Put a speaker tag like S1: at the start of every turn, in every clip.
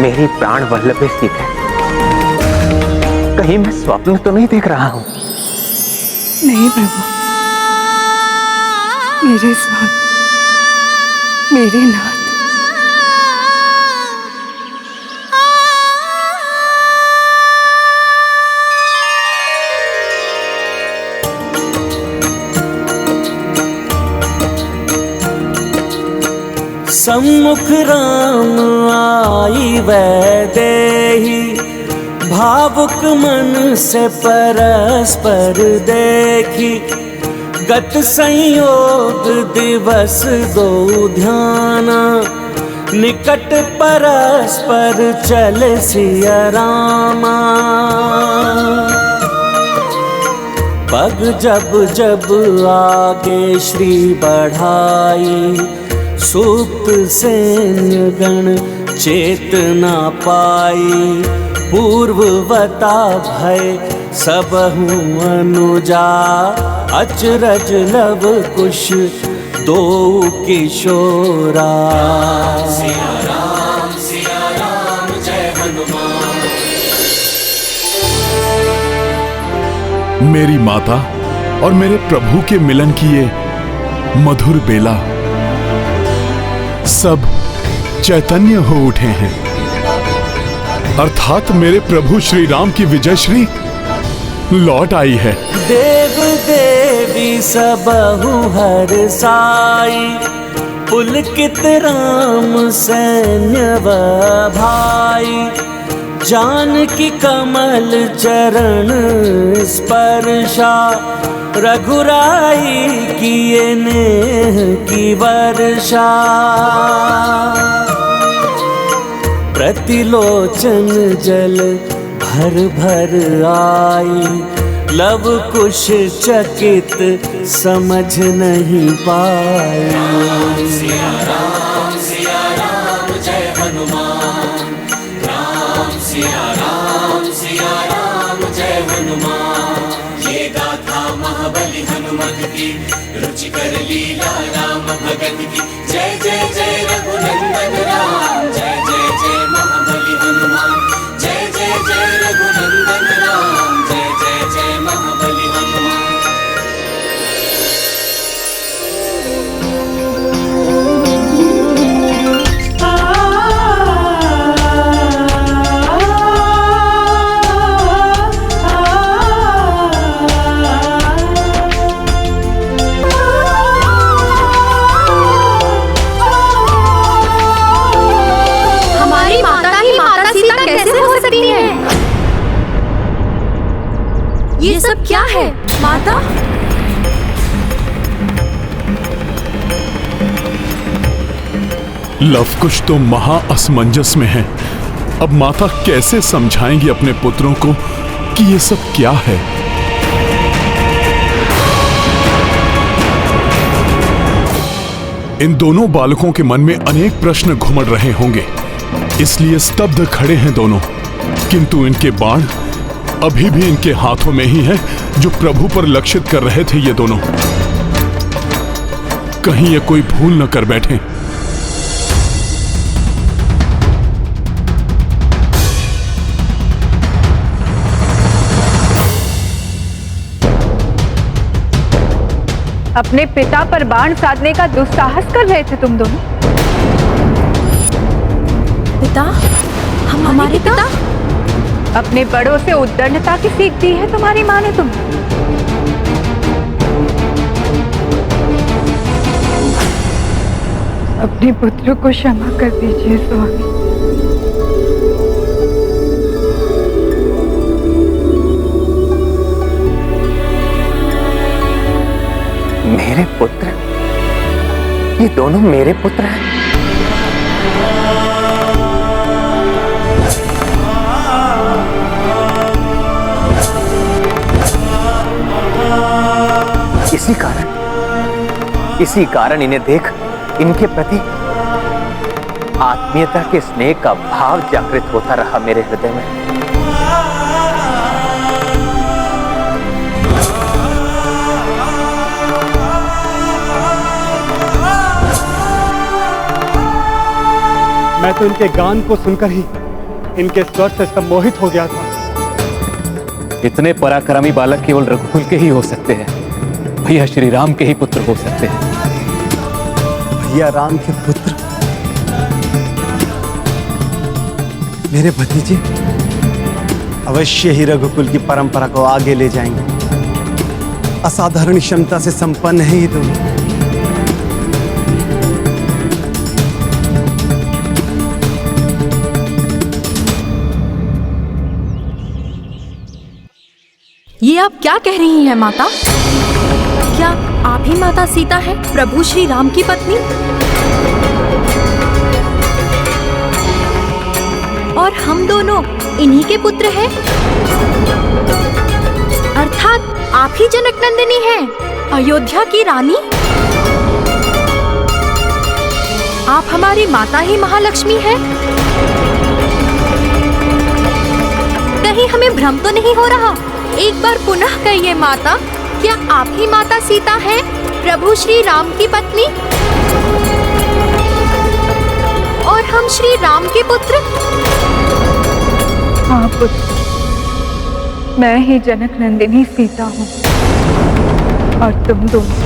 S1: मेरी प्राण वल्लभे सीते, कहीं मैं स्वप्न तो नहीं देख रहा हूं?
S2: नहीं प्रभु, मेरे स्वामी, मेरे नाथ।
S3: सम्मुख राम आई वैदेही, भावुक मन से परस्पर देखी। गत संयोग दिवस दो ध्याना, निकट परस्पर चल सिया रामा। पग जब जब आगे श्री बढ़ाई, सुप्त सैन्य गण चेतना पाई। पूर्ववता भय सबहु अनुजा, अचरज लव कुश दो किशोरा। सिया राम जय हनुमान।
S4: मेरी माता और मेरे प्रभु के मिलन की ये मधुर बेला, सब चैतन्य हो उठे हैं, अर्थात मेरे प्रभु श्री राम की विजय श्री लौट आई है।
S3: देव देवी सबहु हर्षाई, पुलकित राम सैन्य भाई। जानकी कमल चरण स्पर्शा, रघुराई किए नेह की वर्षा। प्रतिलोचन जल भर भर आई, लव कुश चकित समझ नहीं पाए। सिया राम जय हनुमान। राम सिया राम जय हनुमान। ये गाथा महाबली हनुमत की, रुचिकर लीला राम भगत की। जय जय जय रघुनंदन राम, जय जय जय महाबली हनुमान। जय जय जय रघुनंदन राम, जय जय जय महाबली हनुमान।
S5: ये सब क्या है माता?
S4: लव कुश तो महा असमंजस में है। अब माता कैसे समझाएंगी अपने पुत्रों को कि ये सब क्या है? इन दोनों बालकों के मन में अनेक प्रश्न घुमड़ रहे होंगे, इसलिए स्तब्ध खड़े हैं दोनों। किंतु इनके बाण अभी भी इनके हाथों में ही है, जो प्रभु पर लक्षित कर रहे थे ये दोनों। कहीं ये कोई भूल न कर बैठे।
S2: अपने पिता पर बाण साधने का दुस्साहस कर रहे थे तुम दोनों।
S5: पिता? हमारे पिता?
S2: अपने बड़ों से उद्दंडता की सीख दी है तुम्हारी माँ ने तुम्हें। अपने पुत्र को क्षमा कर दीजिए स्वामी।
S1: मेरे पुत्र? ये दोनों मेरे पुत्र हैं? इसी कारण इन्हें देख इनके प्रति आत्मीयता के स्नेह का भाव जागृत होता रहा मेरे हृदय में।
S6: मैं तो इनके गान को सुनकर ही इनके स्वर से सम्मोहित हो गया था।
S1: इतने पराक्रमी बालक केवल रघुकुल के ही हो सकते हैं। भैया श्री राम के ही पुत्र हो सकते हैं।
S6: भैया राम के पुत्र मेरे भतीजे अवश्य ही रघुकुल की परंपरा को आगे ले जाएंगे। असाधारण क्षमता से संपन्न है ये दोनों।
S5: ये आप क्या कह रही हैं माता? क्या आप ही माता सीता हैं, प्रभु श्री राम की पत्नी? और हम दोनों इन्हीं के पुत्र हैं? अर्थात आप ही जनक नंदिनी हैं, अयोध्या की रानी? आप हमारी माता ही महालक्ष्मी हैं? कहीं हमें भ्रम तो नहीं हो रहा? एक बार पुनः कहिए माता, क्या आप ही माता सीता हैं, प्रभु श्री राम की पत्नी? और हम श्री राम के पुत्र?
S2: हाँ पुत्र, मैं ही जनक नंदिनी सीता हूँ और तुम दोनों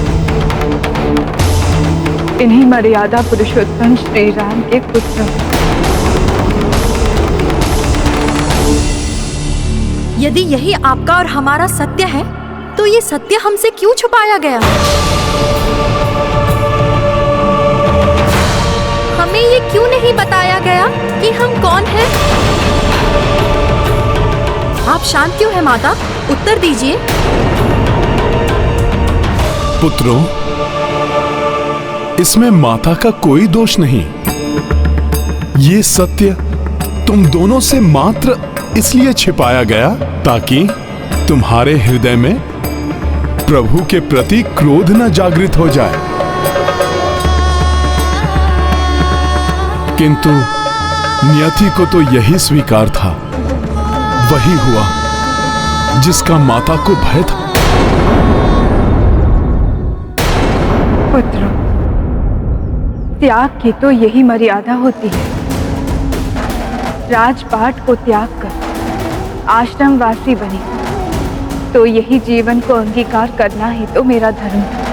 S2: इन्हीं मर्यादा पुरुषोत्तम श्री राम के पुत्र हो।
S5: यदि यही आपका और हमारा सत्य है, तो ये सत्य हमसे क्यों छुपाया गया? हमें ये क्यों नहीं बताया गया कि हम कौन हैं? आप शांत क्यों हैं माता? उत्तर दीजिए।
S4: पुत्रों, इसमें माता का कोई दोष नहीं। ये सत्य तुम दोनों से मात्र इसलिए छिपाया गया ताकि तुम्हारे हृदय में प्रभु के प्रति क्रोध न जागृत हो जाए। किंतु नियति को तो यही स्वीकार था। वही हुआ जिसका माता को भय था।
S2: पुत्र, त्याग की तो यही मर्यादा होती है। राजपाट को त्याग कर आश्रमवासी बनी तो यही जीवन को अंगीकार करना ही तो मेरा धर्म था।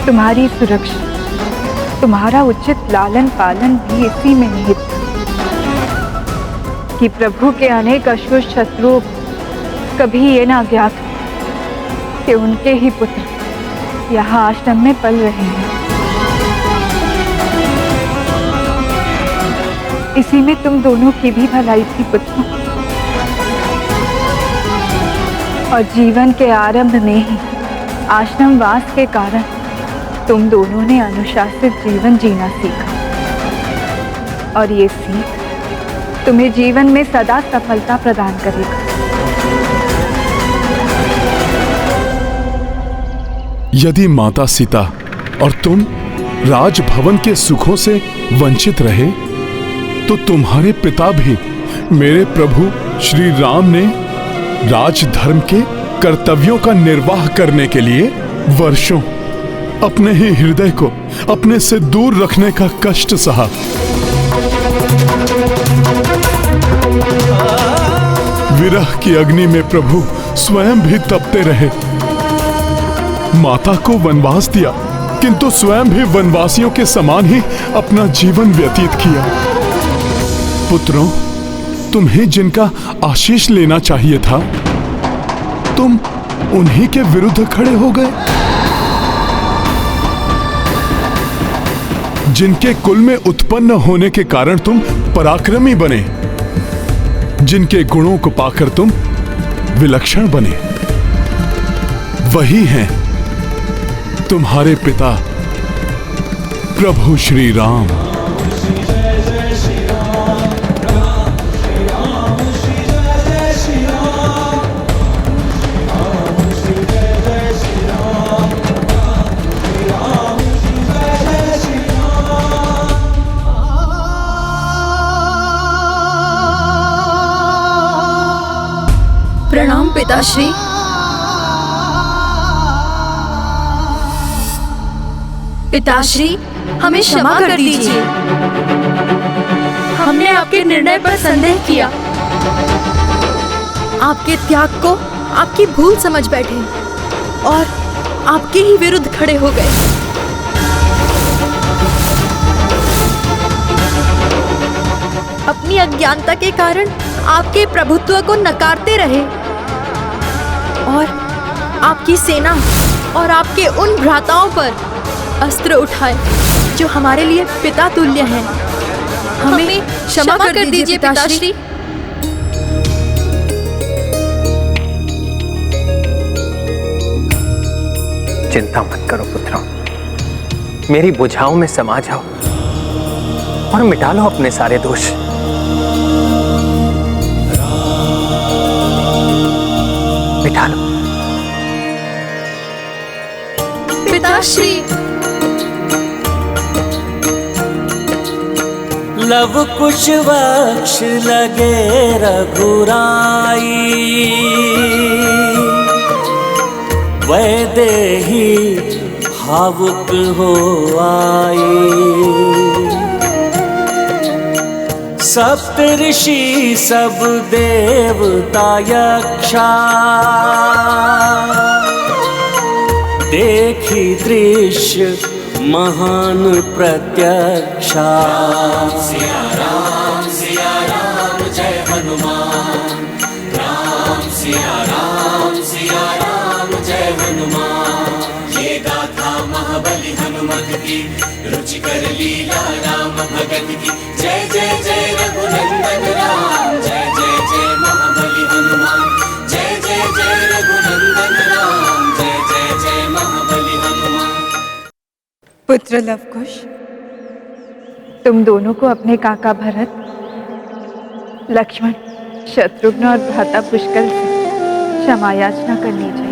S2: तुम्हारी सुरक्षा, तुम्हारा उचित लालन पालन भी इसी में निहित था कि प्रभु के अनेक अशुभ शत्रुओं कभी ये ना ज्ञात हो कि उनके ही पुत्र यहाँ आश्रम में पल रहे हैं। इसी में तुम दोनों की भी भलाई थी पुत्र। और जीवन के आरंभ में ही आश्रमवास के कारण तुम दोनों ने अनुशासित जीवन जीना सीखा। और ये सीख तुम्हें जीवन में सदा सफलता प्रदान करेगा।
S4: यदि माता सीता और तुम राजभवन के सुखों से वंचित रहे, तो तुम्हारे पिता भी मेरे प्रभु श्री राम ने राजधर्म के कर्तव्यों का निर्वाह करने के लिए वर्षों अपने ही हृदय को अपने से दूर रखने का कष्ट सहा। विरह की अग्नि में प्रभु स्वयं भी तपते रहे। माता को वनवास दिया, किंतु स्वयं भी वनवासियों के समान ही अपना जीवन व्यतीत किया। पुत्रों, तुम्हें जिनका आशीष लेना चाहिए था, तुम उन्हीं के विरुद्ध खड़े हो गए। जिनके कुल में उत्पन्न होने के कारण तुम पराक्रमी बने, जिनके गुणों को पाकर तुम विलक्षण बने, वही हैं तुम्हारे पिता प्रभु श्री राम।
S5: प्रणाम पिताश्री। पिताश्री, हमें क्षमा कर दीजिए। हमने आपके निर्णय पर संदेह किया, आपके त्याग को आपकी भूल समझ बैठे और आपके ही विरुद्ध खड़े हो गए। अपनी अज्ञानता के कारण आपके प्रभुत्व को नकारते रहे और आपकी सेना और आपके उन भ्राताओं पर अस्त्र उठाए जो हमारे लिए पिता तुल्य हैं। हमें क्षमा कर दीजिए पिताश्री।
S1: चिंता मत करो पुत्रों, मेरी बुझाओं में समा जाओ और मिटा लो अपने सारे दोष। मिटा लो।
S5: पिताश्री,
S3: लव कुश वक्ष लगे रघुराई, वैदेही भावुक हो आई। सप्त ऋषि सब देवता यक्षा, देखी दृश्य महान प्रत्यक्षा। सिया राम जय हनुमान, राम सिया राम जय हनुमान। ये गाथा महाबली हनुमत की, रुचिकर लीला राम भगत की। जय जय जय रघुनंदन राम, जय जय जय महाबली हनुमान। जय जय जय रघुनंदन राम, जय जय जय महाबली हनुमान।
S2: पुत्र लवकुश, तुम दोनों को अपने काका भरत, लक्ष्मण, शत्रुघ्न और भ्राता पुष्कर से क्षमा याचना करनी चाहिए।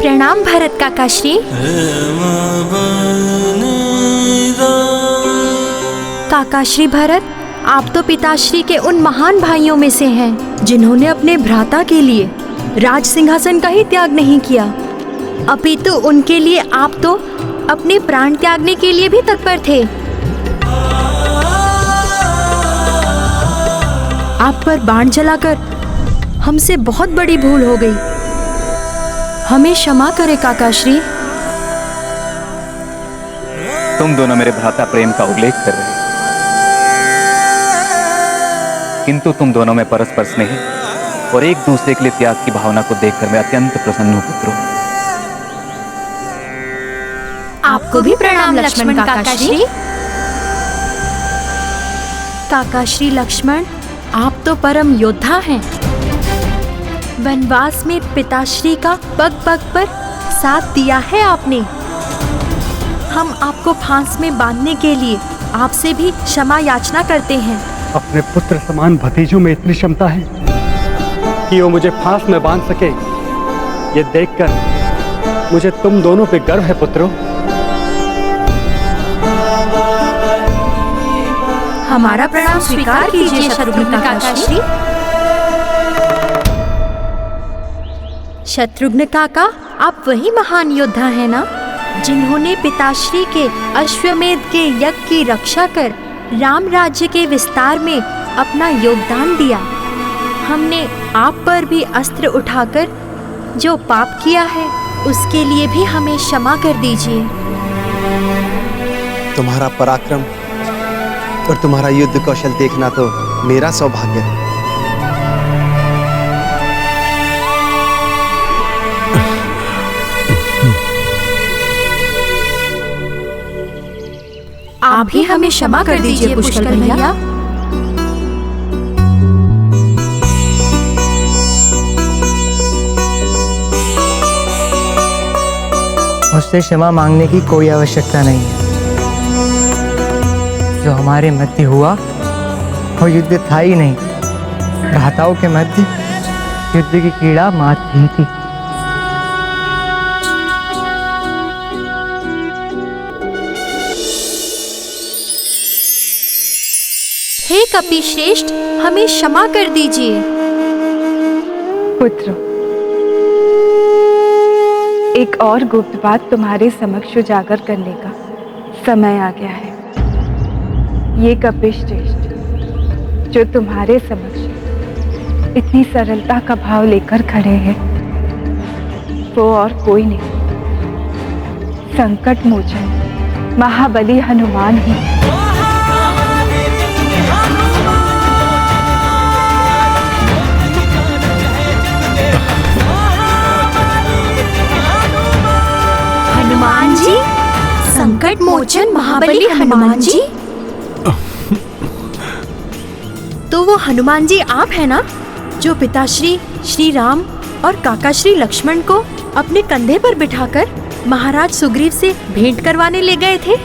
S5: प्रणाम भरत काका श्री। काका श्री भरत, आप तो पिताश्री के उन महान भाइयों में से हैं जिन्होंने अपने भ्राता के लिए राज सिंहासन का ही त्याग नहीं किया, अपितु उनके लिए आप तो अपने प्राण त्यागने के लिए भी तत्पर थे। आप पर बाण जलाकर हमसे बहुत बड़ी भूल हो गई, हमें क्षमा करें काका श्री।
S1: तुम दोनों मेरे भ्राता प्रेम का उल्लेख कर रहे हो, किंतु तुम दोनों में परस्पर स्नेह और एक दूसरे के लिए त्याग की भावना को देखकर मैं अत्यंत प्रसन्न हूं पुत्रों।
S5: आपको भी प्रणाम लक्ष्मण काका श्री। काका श्री लक्ष्मण, आप तो परम योद्धा हैं। वनवास में पिताश्री का पग पग पर साथ दिया है आपने। हम आपको फांस में बांधने के लिए आपसे भी क्षमा याचना करते हैं।
S6: अपने पुत्र समान भतीजों में इतनी क्षमता है कि वो मुझे फांस में बांध सके, ये देखकर मुझे तुम दोनों पे गर्व है पुत्रों।
S5: हमारा प्रणाम स्वीकार कीजिए शत्रुघ्न काका श्री। शत्रुघ्न काका, आप वही महान योद्धा हैं ना, जिन्होंने पिताश्री के अश्वमेध के यज्ञ की रक्षा कर राम राज्य के विस्तार में अपना योगदान दिया। हमने आप पर भी अस्त्र उठाकर जो पाप किया है उसके लिए भी हमें क्षमा कर दीजिए।
S6: तुम्हारा पराक्रम और तुम्हारा युद्ध कौशल देखना तो मेरा सौभाग्य है।
S5: आप भी हमें क्षमा कर दीजिए पुष्कर भैया।
S7: मुझसे क्षमा मांगने की कोई आवश्यकता नहीं है। जो हमारे मध्य हुआ वो युद्ध था ही नहीं, भ्राताओं के मध्य युद्ध की कीड़ा मात ही थी।
S5: हे हे कपिश्रेष्ठ, हमें क्षमा कर दीजिए।
S2: पुत्र, एक और गुप्त बात तुम्हारे समक्ष उजागर करने का समय आ गया है। ये कपिश्रेष्ठ जो तुम्हारे समक्ष इतनी सरलता का भाव लेकर खड़े हैं, वो और कोई नहीं, संकट मोचन महाबली हनुमान ही।
S5: हनुमान जी, संकट मोचन महाबली हनुमान जी। तो वो हनुमान जी आप हैं ना, जो पिताश्री श्री राम और काका श्री लक्ष्मण को अपने कंधे पर बिठाकर महाराज सुग्रीव से भेंट करवाने ले गए थे?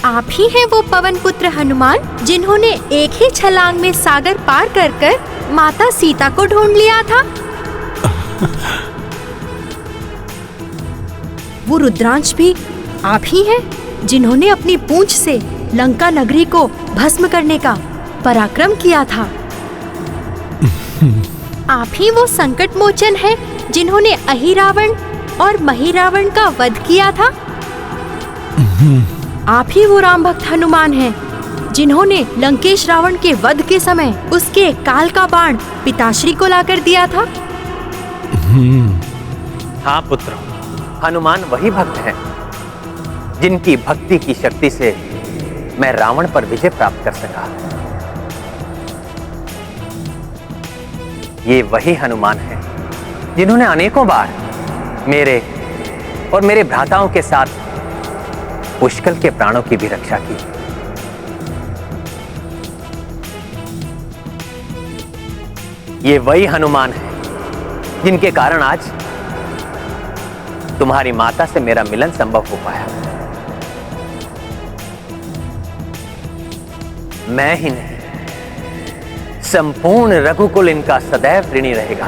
S5: आप ही हैं वो पवन पुत्र हनुमान जिन्होंने एक ही छलांग में सागर पार कर माता सीता को ढूंढ लिया था? वो रुद्रांश भी आप ही हैं जिन्होंने अपनी पूंछ से लंका नगरी को भस्म करने का पराक्रम किया था? आप ही वो संकट मोचन है जिन्होंने अहिरावण और महिरावण का वध किया था? आप ही वो राम भक्त हनुमान हैं जिन्होंने लंकेश रावण के वध के समय उसके काल का बाण पिताश्री को लाकर दिया था?
S1: हाँ पुत्र, हनुमान वही भक्त हैं जिनकी भक्ति की शक्ति से मैं रावण पर विजय प्राप्त कर सका। ये वही हनुमान हैं जिन्होंने अनेकों बार मेरे और मेरे भ्राताओं के साथ पुष्कल के प्राणों की भी रक्षा की। ये वही हनुमान हैं जिनके कारण आज तुम्हारी माता से मेरा मिलन संभव हो पाया। मैं ही नहीं, संपूर्ण रघुकुल इनका सदैव ऋणी रहेगा।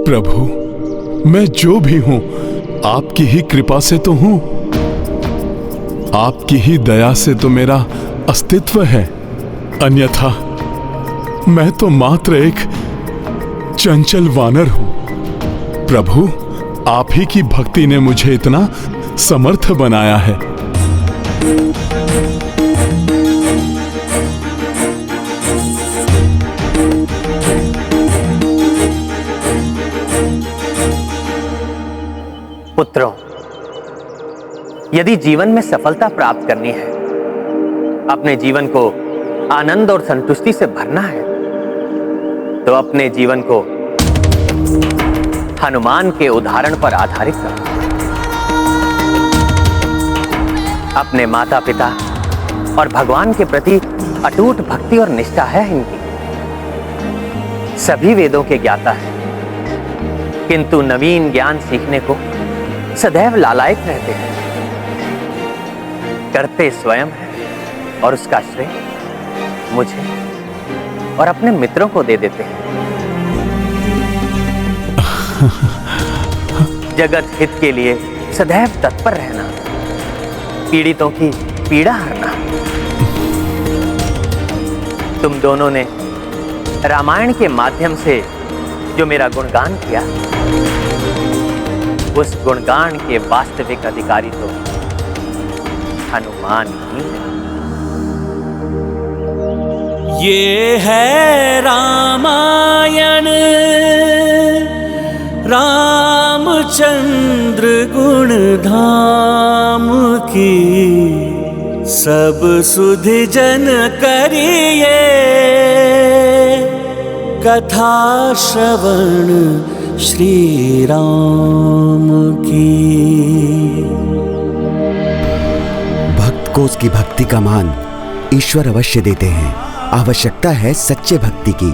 S4: प्रभु, मैं जो भी हूं आपकी ही कृपा से तो हूं, आपकी ही दया से तो मेरा अस्तित्व है, अन्यथा मैं तो मात्र एक चंचल वानर हूं। प्रभु, आप ही की भक्ति ने मुझे इतना समर्थ बनाया है।
S1: पुत्रों, यदि जीवन में सफलता प्राप्त करनी है, अपने जीवन को आनंद और संतुष्टि से भरना है, तो अपने जीवन को हनुमान के उदाहरण पर आधारित करो। अपने माता पिता और भगवान के प्रति अटूट भक्ति और निष्ठा है इनकी। सभी वेदों के ज्ञाता है, किंतु नवीन ज्ञान सीखने को सदैव लालायित रहते हैं। करते स्वयं है और उसका श्रेय मुझे और अपने मित्रों को दे देते हैं। जगत हित के लिए सदैव तत्पर रहना, पीड़ितों की पीड़ा हरना। तुम दोनों ने रामायण के माध्यम से जो मेरा गुणगान किया, उस गुणगान के वास्तविक अधिकारी तो हनुमान ही है।
S3: ये है रामायण, रामचंद्र गुण धाम की, सब सुधि जन करिए कथा श्रवण श्री राम की।
S8: भक्त को उसकी भक्ति का मान ईश्वर अवश्य देते हैं। आवश्यकता है सच्चे भक्ति की।